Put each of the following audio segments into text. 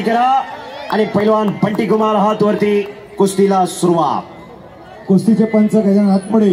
करा आणि पैलवान बंटी कुमार हात वरती, कुस्तीला सुरुवात. कुस्तीचे पंच गजानन हातमडे,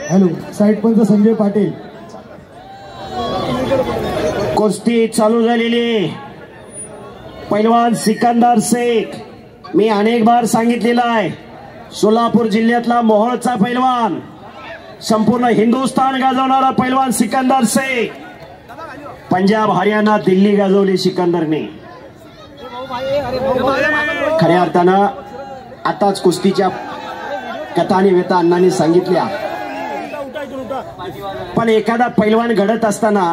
हॅलो साईड पंच संजय पाटील. कुस्ती चालू झालेली. पैलवान सिकंदर शेख, मी अनेक बार सांगितलेला आहे, सोलापूर जिल्ह्यातला मोहोळचा पैलवान, संपूर्ण हिंदुस्थान गाजवणारा पैलवान सिकंदर शेख. पंजाब हरियाणा दिल्ली गाजवली सिकंदरने. खऱ्या अर्थानं आताच कुस्तीच्या कथा आणि व्यथा अण्णांनी सांगितल्या, पण एखादा पैलवान घडत असताना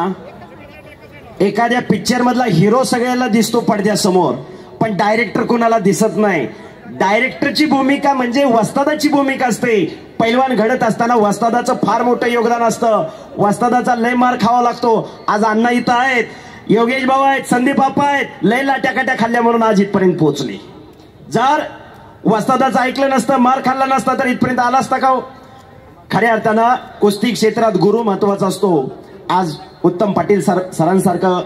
एखाद्या पिक्चर मधला हिरो सगळ्याला दिसतो पडद्यासमोर, पण डायरेक्टर कोणाला दिसत नाही. डायरेक्टरची भूमिका म्हणजे वस्तादाची भूमिका असते. पैलवान घडत असताना वस्तादाचं फार मोठं योगदान असतं. वस्तादाचा लय मार खावा लागतो. आज अण्णा इथं आहेत, योगेश भाऊ आहेत, संदीप बाप्पा आहेत, लय लाट्याकाट्या खाल्ल्या म्हणून आज इथपर्यंत पोहोचले. जर वस्तादाचं ऐकलं नसतं, मार खाल्ला नसता तर इथपर्यंत आला असता का? खऱ्या अर्थानं कुस्ती क्षेत्रात गुरु महत्वाचा असतो. आज उत्तम पाटील सरांसारखं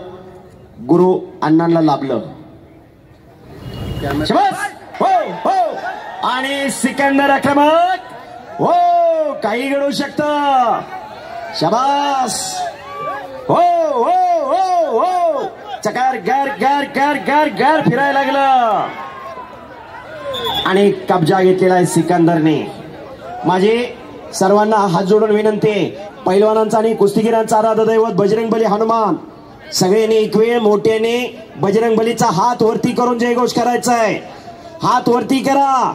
गुरु अण्णांना लाभलं. हो हो, आणि सिकंदर आक्रमक, हो काही घडू शकतं. शाबास, हो हो हो हो, चकार गर गर गर गर गर फिरायला लागलं आणि कब्जा घेतलेला आहे सिकंदरने. माझी सर्वांना हात जोडून विनंती आहे, पैलवानांचा आणि कुस्तीगिरांचा आराध्य दैवत बजरंगबली हनुमान, सगळ्यांनी एक वेळ मोठ्याने बजरंगबलीचा हात वरती करून जयघोष करायचा आहे. हात वरती करा,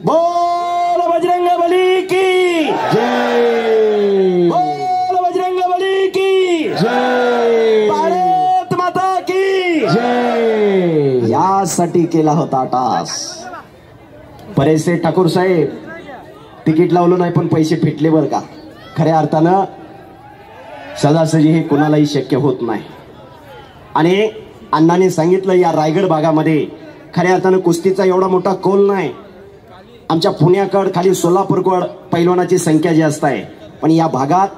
बोल बजरंगबली की जय, बोल बजरंगबली की जय, भारत माता की जय. यासाठी केला होता टास. बरेचसे ठाकूर साहेब तिकीट लावलं नाही पण पैसे फिटले बर का. खऱ्या अर्थानं सहजासहजी हे कुणालाही शक्य होत नाही. आणि अण्णांनी सांगितलं, या रायगड भागामध्ये खऱ्या अर्थानं कुस्तीचा एवढा मोठा कोल नाही. आमच्या पुण्याकड खाली सोलापूरकड पैलवानाची संख्या जास्त आहे, पण या भागात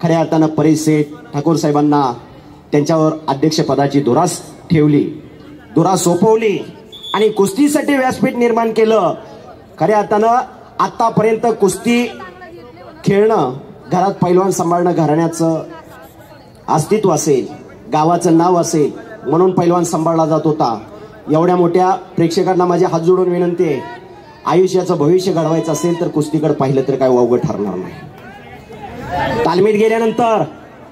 खऱ्या अर्थानं बरेचसे ठाकूर साहेबांना त्यांच्यावर अध्यक्षपदाची धुरा ठेवली, धुरा सोपवली आणि कुस्तीसाठी व्यासपीठ निर्माण केलं. खऱ्या अर्थानं आतापर्यंत कुस्ती खेळणं, घरात पैलवान सांभाळणं घराण्याचं अस्तित्व असेल, गावाचं नाव असेल म्हणून पैलवान सांभाळला जात होता. एवढ्या मोठ्या प्रेक्षकांना माझे हात जोडून विनंती आहे, आयुष्याचं भविष्य घडवायचं असेल तर कुस्तीकडे पाहिलं तर काय वावगं ठरणार नाही. तालमीत गेल्यानंतर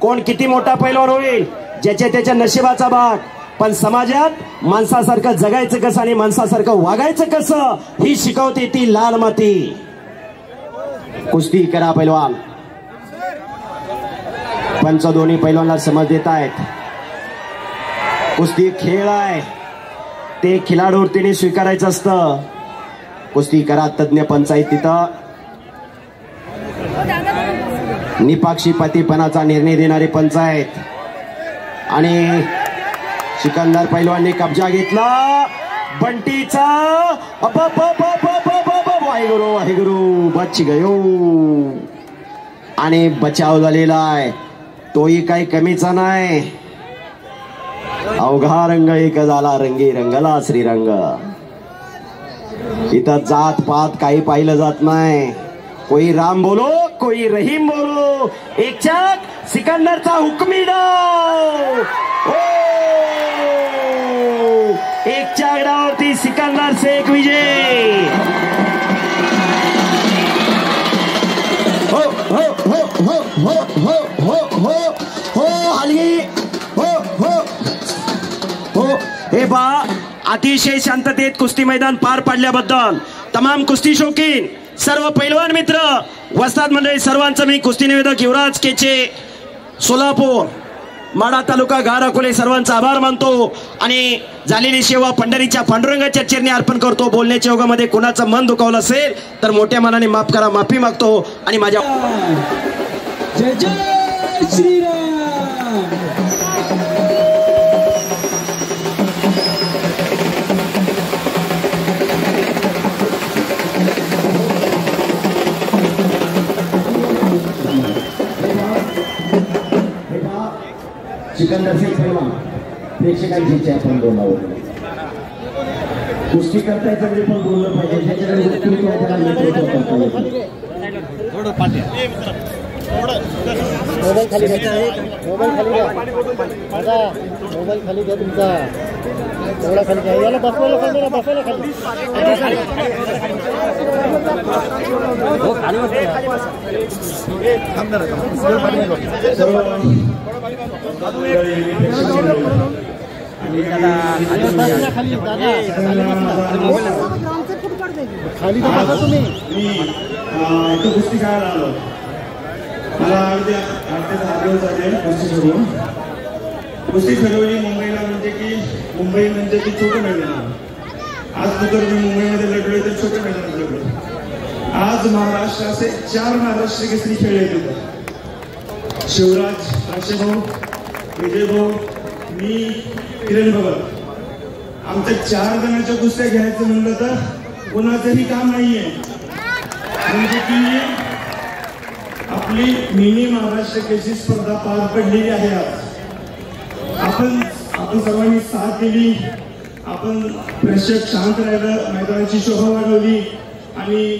कोण किती मोठा पैलवान होईल ज्याच्या त्याच्या नशिबाचा भाग, पण समाजात माणसासारखं जगायचं कसं आणि माणसासारखं वागायचं कसं ही शिकवते ती लाल माती. कुस्ती करा पैलवान. पंच दोन्ही पैलवानला समज देत आहेत, कुस्ती खेळ आहे, ते खिलाडूवरतीने स्वीकारायचं असतं. कुस्ती करा, तज्ञ पंच आहेत तिथं, निपक्षपातीपणाचा निर्णय देणारे पंच आहेत. आणि सिकंदर पैलवानने कब्जा घेतला बंटीचा. वाहेगुरु वाहेगुरु, बच गयो आणि बचाव झालेला आहे. तोही काही कमीचा नाही. अवघा रंग एक झाला, रंगी रंगला श्रीरंग. इथं जात पात काही पाहिलं जात नाही. कोई राम बोलो, कोई रहीम बोलो, एक चाक सिकंदरचा हुकमी डाव. एक चाक डावरती सिकंदर शेख विजय. हो हो हो हो हो हो हो हो हो, हलगी हो हो हो. हे बा, अतिशय शांततेत कुस्ती मैदान पार पाडल्याबद्दल तमाम कुस्ती शौकीन, सर्व पैलवान मित्र, वस्ताद मंडळी सर्वांचं मी कुस्ती निवेदक युवराज केचे, सोलापूर, माढा तालुका, गार अकोले सर्वांचा आभार मानतो. आणि झालेली सेवा पंढरीच्या पांडुरंगाच्या चरणी अर्पण करतो. बोलण्याच्या योगामध्ये कोणाचं मन दुखावलं असेल तर मोठ्या मनाने माफ करा, माफी मागतो. आणि माझ्या जय जय श्रीराम. सिकंदर शेख पैलवान प्रेक्षकांची इच्छा आपण बोलावं. कुस्ती करता येतं तरी पण बोललं पाहिजे. ज्याच्याकडे व्यक्तित्व आहे त्याला नेतृत्व करता येतं. मोबाईल खाली घ्या. मोबाईल खाली घ्या. माझा मोबाईल खाली घ्या तुमचा. एवढा खाली घ्या. याला बसवायला खाली ना. बसवायला खाली. हो खाली खाली बसा तुम्ही. कुस्ती खेळायला आलो. मला अगदी 8 ते 10 दिवस झाले कुस्ती खेळून. कुस्ती खेळवली मुंबईला मुंबई म्हणजे की छोटं मैदान. आज तर मी मुंबईमध्ये लढलोय तर छोटं मैदानात लढलो. आज महाराष्ट्राचे 4 महाराष्ट्र केसरी खेळले होते. शिवराज, राशेभाऊ, विजयभाऊ, मी, किरण भगत. आमच्या 4 जणांच्या कुस्त्या घ्यायचं म्हणलं तर कोणाचंही काम नाहीये. म्हणजे की आपली मिनी महाराष्ट्र केसरी स्पर्धा पार पडलेली आहे. आज आपण सर्वांनी साथ दिली. आपण प्रेक्षक शांत राहिलं. मैदानाची शोभा वाढवली. आणि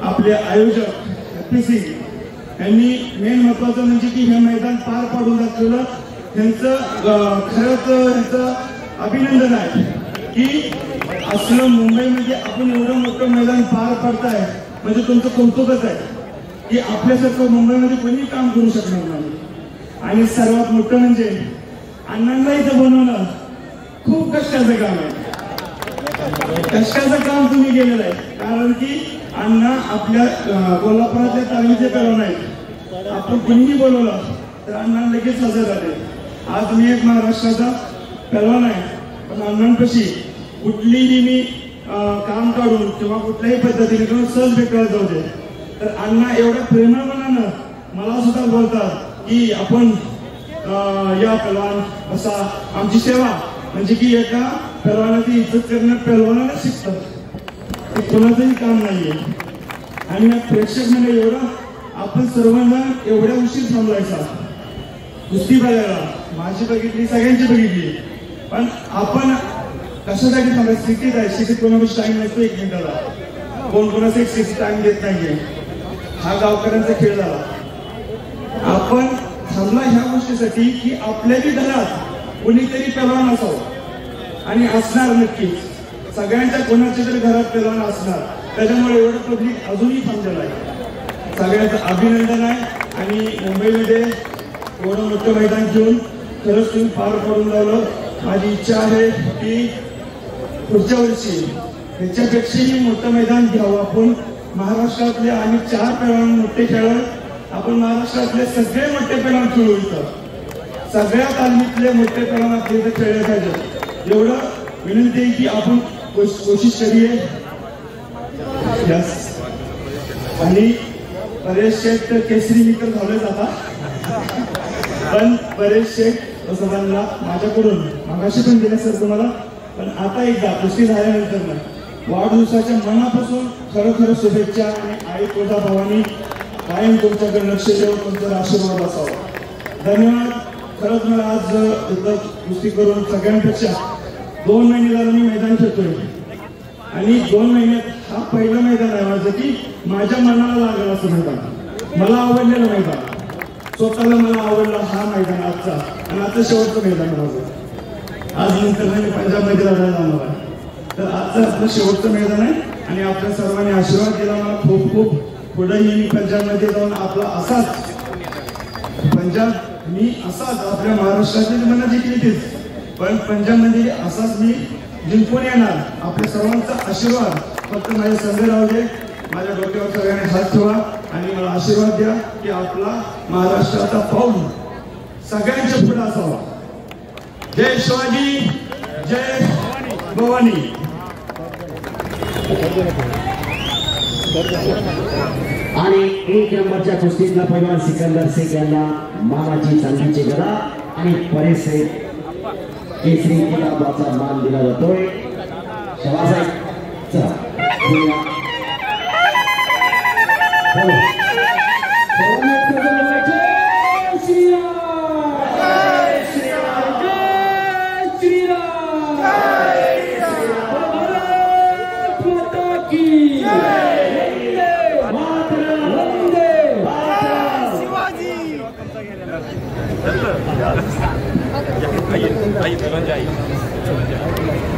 आपले आयोजक हॅपी सिंग यांनी मेन महत्वाचं म्हणजे की हे मैदान पार पाडून दाखवलं. त्यांचं खरंच ह्याचं अभिनंदन आहे की असलं मुंबईमध्ये आपण एवढं मोठं मैदान पार पाडताय म्हणजे तुमचं कौतुकच आहे की आपल्यासारखं मुंबईमध्ये कोणी काम करू शकणार नाही. आणि सर्वात मोठं म्हणजे अण्णांना इथं बनवणं खूप कष्टाचं काम आहे. कष्टाचं काम तुम्ही केलेलं आहे. कारण की अण्णा आपल्या कोल्हापुरातल्या तालमीचे पैलवान आहेत. आपण कुणीही बोलवलं तर अण्णा लगेच हजर आले. आज मी एक महाराष्ट्राचा पैलवान आहे. पण अण्णांपाशी कुठलीही मी काम काढून किंवा कुठल्याही पद्धतीने किंवा सहज भेटायला जाऊ दे तर अण्णा एवढ्या प्रेमळ मनानं मला सुद्धा बोलतात की आपण या पैलवान असा आमची सेवा म्हणजे की एका पैलवानाची इज्जत करणं पैलवानाला शिकतात. ते कोणाचंही काम नाहीये. आणि या प्रेक्षक म्हणजे एवढं आपण सर्वांना एवढ्या उशीर थांबवायचा कुस्ती बघायला. माझी बघितली, सगळ्यांची बघितली. पण आपण कशासाठी थांबायचं? सिटीत आहे. सिटीत कोणापाशी टाइम नसतो 1 मिनिटाला. कोण कोणाचा एक सिटी टाइम देत नाहीये. हा गावकऱ्यांचा खेळ झाला. आपण थांबला ह्या गोष्टीसाठी की आपल्याही घरात कोणीतरी पैलवान असावं. आणि असणार नक्कीच. सगळ्यांच्या कोणाच्या तरी घरात पैलवान असणार. त्याच्यामुळे एवढं पब्लिक अजूनही थांबलेलं आहे. सगळ्यांचं अभिनंदन आहे. आणि मुंबईमध्ये एवढं मोठं मैदान घेऊन खरंच तुम्ही पार पाडून लावलं. माझी इच्छा आहे की पुढच्या वर्षी ह्याच्यापेक्षाही मोठं मैदान घ्यावं. आपण महाराष्ट्रातले आणि 4 पैलवान मोठे खेळाडू आपण महाराष्ट्रातले सगळे मोठे पैलवान खेळू इथं. सगळ्या तालमीतले मोठे पैलवान आपल्या इथे खेळले पाहिजे. एवढं विनंती आहे की आपण कोशिश करूया. यस. आणि बरेचसे तर केसरी मी तर झालोच आता. पण बरेचसे असं म्हणला माझ्याकडून मागाशी पण दिले सर तुम्हाला. पण आता एकदा कुस्ती झाल्यानंतर ना वाढदिवसाच्या मनापासून खरोखर शुभेच्छा. आणि आई तुळजा भवानी कायम तुमच्याकडे लक्ष देऊन तुमचा आशीर्वाद असावा. धन्यवाद. खरंच मला आज इथं कुस्ती करून सगळ्यांपेक्षा 2 महिने झालं मी मैदान खेळतोय. आणि 2 महिन्यात हा पहिलं मैदान आहे माझं की माझ्या मनाला लागलं असं मैदान. मला आवडलेलं मैदान. स्वतःला मला आवडला हा मैदान आजचा. आणि आता शेवटचं मैदान माझं. आज नंतर मी पंजाबमध्ये लढायला जाणार आहे. तर आजचं आपलं शेवटचं मैदान आहे. आणि आपल्या सर्वांनी आशीर्वाद दिला मला खूप खूप. पुढेही मी पंजाबमध्ये जाऊन आपला असाच पंजाब मी असाच आपल्या महाराष्ट्रातील मला जिंकली तेच. पण पंजाबमध्ये असाच मी जिंकून येणार. आपल्या सर्वांचा आशीर्वाद फक्त माझ्या संघ राहू दे. माझ्या डोक्यावर सगळ्यांनी हात ठेवा आणि मला आशीर्वाद द्या की आपला महाराष्ट्राचा पाऊल सगळ्यांच्या पुढे असावा. जय शिवाजी, जय भवानी. आणि 1 नंबरच्या कुस्तीतला पैलवान सिकंदर शेख यांना मानाची चांदीची गदा आणि परेश शेख केसरी किताबाचा मान दिला जातोय. शाबास आहे. चला श्री आई धनंजय आई